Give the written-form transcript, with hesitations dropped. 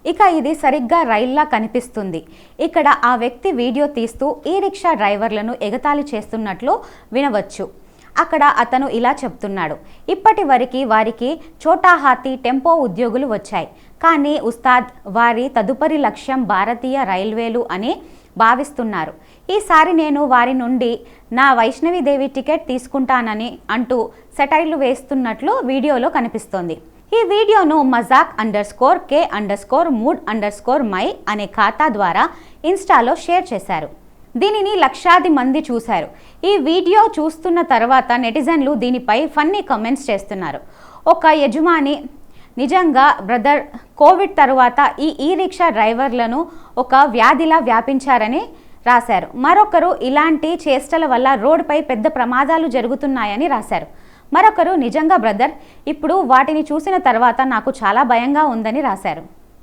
ఇక ఇది సరిగ్గా రైల్లా కనిపిస్తుంది. ఇక్కడ ఆ వ్యక్తి వీడియో తీస్తూ ఈ రిక్షా డ్రైవర్లను ఎగతాళి చేస్తున్నట్లు వినవచ్చు. అక్కడ అతను ఇలా చెప్తున్నాడు, ఇప్పటి వరకు వారికి ఛోటా హాతీ టెంపో ఉద్యోగులు వచ్చాయి, కానీ ఉస్తాద్ వారి తదుపరి లక్ష్యం భారతీయ రైల్వేలు అని భావిస్తున్నారు. ఈసారి నేను వారి నుండి నా వైష్ణవిదేవి టికెట్ తీసుకుంటానని అంటూ సెటైర్లు వేస్తున్నట్లు వీడియోలో కనిపిస్తోంది. ఈ వీడియోను మజాక్_k_mood_my అనే ఖాతా ద్వారా ఇన్స్టాలో షేర్ చేశారు. దీనిని లక్షాది మంది చూశారు. ఈ వీడియో చూస్తున్న తర్వాత నెటిజన్లు దీనిపై ఫన్నీ కామెంట్స్ చేస్తున్నారు. ఒక యజమాని, నిజంగా బ్రదర్, కోవిడ్ తరువాత ఈ రిక్షా డ్రైవర్లను ఒక వ్యాధిలా వ్యాపించారని రాశారు. మరొకరు, ఇలాంటి చేష్టల వల్ల రోడ్డుపై పెద్ద ప్రమాదాలు జరుగుతున్నాయని రాశారు. మరొకరు, నిజంగా బ్రదర్, ఇప్పుడు వాటిని చూసిన తర్వాత నాకు చాలా భయంగా ఉందని రాశారు.